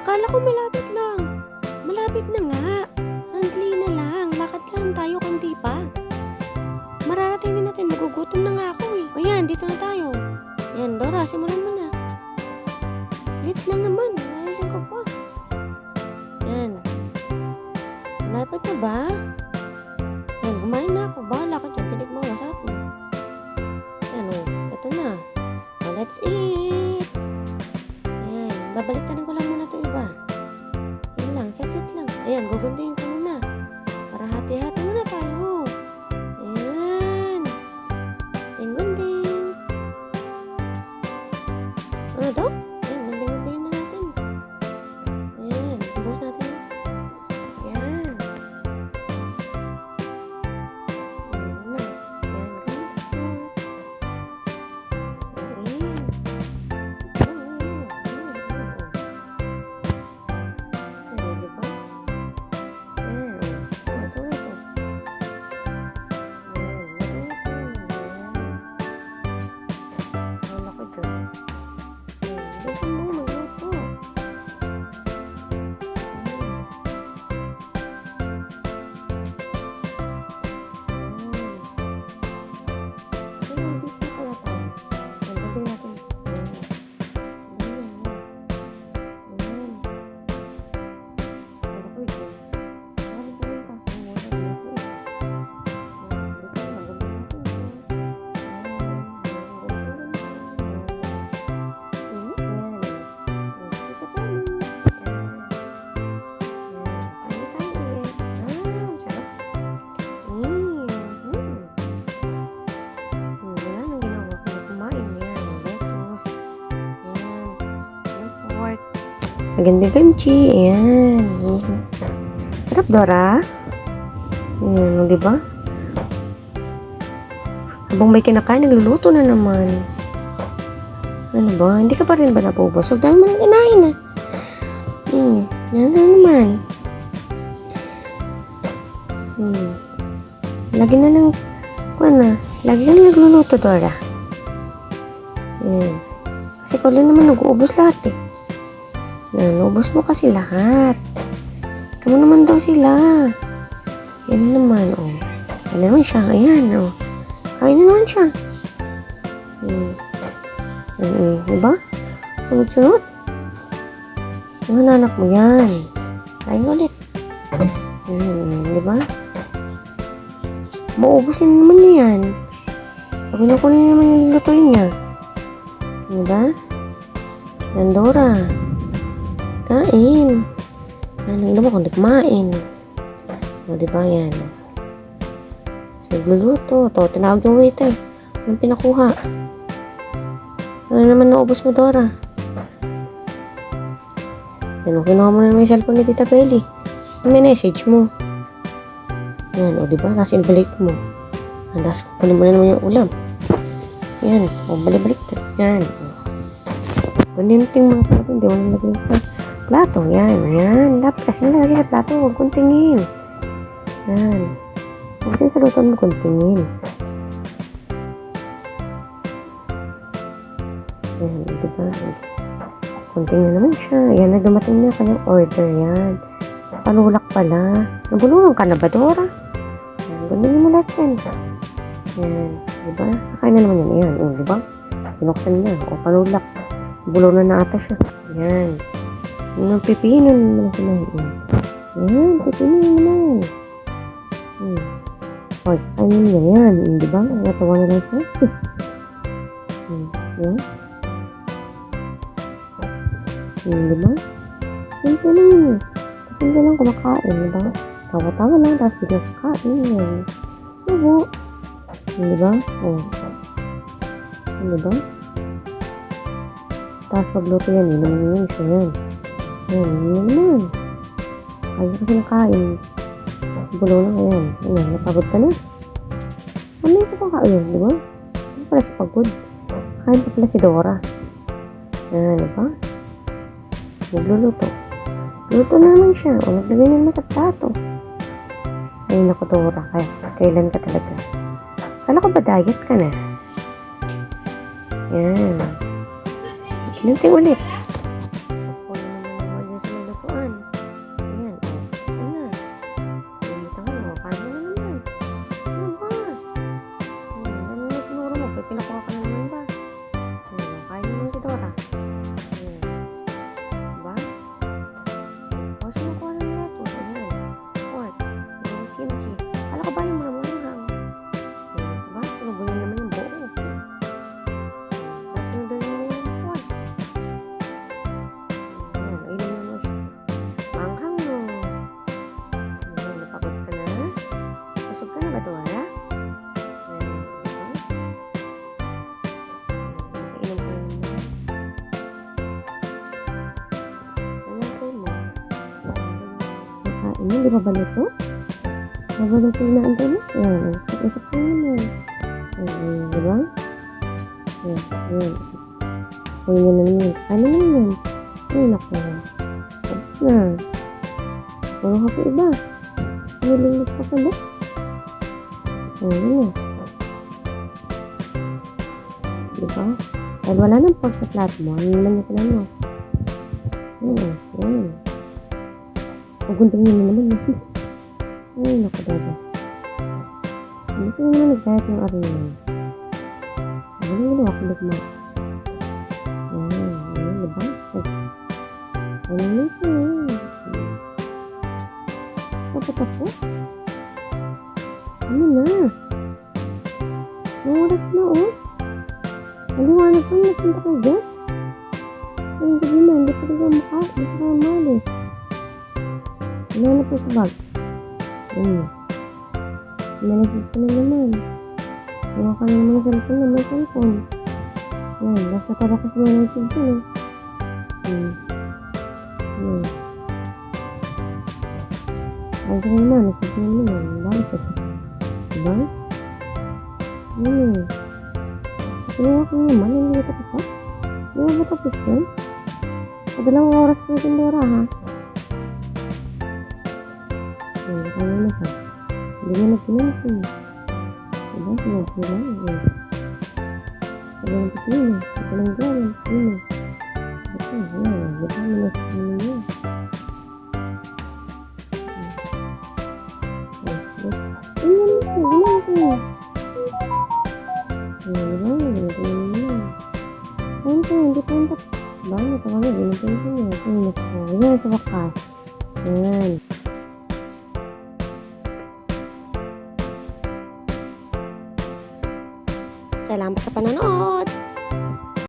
Akala ko malapit lang. Malapit na nga. Handli na lang. Lakad lang tayo kundi pa. Mararating din natin. Nagugutom na nga ako eh. O yan, dito na tayo. Yan, Dora, simulan mo na. Lit lang naman. Ayusin ko pa. Yan. Lapit na ba? Yan, kumain na ako. Bahala ka dyan. Tinig mo. Masarap na. Yan o. Ito na. So, let's eat. Yan. Babaliktarin ko lang muna ito iba. Yan lang. Saglit lang. Ayan. Gugundahin ko muna. Para hati-hati muna tayo. Ayan. Gunting. Ano to? Ayan. Gunting-guntingin na natin. Ayan. Buhos natin. Ayan. Magandang kimchi. Ayan. Sarap, Dora. Ayan, di ba? Habang may kinakain, nagluluto na naman. Ano ba? Hindi ka pa rin ba napubusog? Dahil mo nang kinain na. Yan na naman. Lagi na lang, lagi ka na nagluluto, Dora. Ayan. Kasi ikaw lang naman nag-uubos lahat eh. Ubos mo kasi lahat. Kamu naman daw sila. Yan naman, oh. Yan naman siya. Ayan, oh. Kain na naman siya. Diba? Sunod-sunod. Yung anak mo yan. Kain ulit. Diba? Mauubusin naman niya yan. Pag nakunin naman yung lutuin niya. Diba? Yan, Dora. Kain. Anong naman kung di kumain. O, diba yan? So, nagluluto. Ito, tinawag yung waiter. Anong pinakuha? Ano naman naubos mo, Dora? Yan, kinuha mo na naman yung cellphone ni Tita Belly. May message mo. Yan, o, diba? Tapos inbalik mo. Tapos kunin mo na naman yung ulam. Yan, o, balik-balik. Yan. Gunting mga plato. Hindi mo nalagay sa plato. Yan. Dapat kasi nalagay sa plato. Huwag kuntingin. Yan. Huwag din sa luto mo kuntingin. Yan, diba? Kunting na naman siya. Yan, nagdumating na kanyang order. Yan. Panulak pala. Nabulungan ka na ba, Dora? Yan, gandun mo lahat yan. Yan, diba? Kakain na naman yan. Yan, diba? Pinuksan niya. O, panulak. Bulong na ata siya. Yan. Yung pipino naman sila. Yan, pipino naman. Oy, ayun niya yan. Diba? Natawa na lang siya. Yan. Diba? Simple lang yun. Simple lang kumakain. Diba? Tawa-tawa lang. Tapos biglang kakain. Yan. Diba? Diba? O. Diba? Tapos pagluto yan, yun naman yung isa yan. Yan, yun naman. Kaya kasi nakain. Bulo na yan. Ayan, napagod ka na. Ano yung kapakain, di ba? Ano pala si pagod? Kain pa pala si Dora. Yan, di ba? Nagluluto. Luto na naman siya. O, naglagay naman sa plato. Ay, naku, Dora. Kailan ka talaga? Kala ko ba diet ka na? Yan. Ginanting ulit. Ako naman naman dyan sa Di ba baluto? Babaluto na ang dami. Ayan, isap ko naman. Ayan, di ba? Ayan, ayan. Kunin nyo na naman. Ano na yan? Ay, naku. Tapos na. Puro ka pa iba. Nililis pa pala. Ayan na. Diba? Dahil wala nang pork sa flat mo. Ano naman yung pala mo? Ayan, ayan. Pagundang nyo naman. Ay, naku, diba? Hindi ko naman nag-diet ng arena. Ano naman ako nagma? Ayan, ayan, diba? Ano na ito? Tapos ako? Ano na? Nanguras na, oh. Naliwanag pa, napunta kayo dyan? Ay, hindi na, hindi pa rin ang mukha. Hindi pa rin ang malis. Ano na po sa bag? Ayan. Managig ka na naman. Huwag ka na naman ng cellphone na may cellphone. Ayan, basta tabakas mo ng cellphone, eh. Ayan. Ay, ka naman, nagsasabi naman. Balik ito. Diba? Ayan. Kinuha ko naman, hindi ito pa. Hindi mo ba tapos yan? Dalawang oras na tindera, ha? Ayan, kaya na siya. Hindi mo na pinansin. Diba? Sinabi lang. Ayan. Sabi ng pipino. Ito lang gawin. Pipino. Ito, ayan. Diba? Manasip mo niya. Ayan, ginawa ko yun. Ayan, diba? Ganito na naman. Ayan ko, hindi pa yung tapos. Diba? Natawa na, ganito na niya. Ayan, nako. Ayan, sa wakas. Ayan. Salamat sa panonood!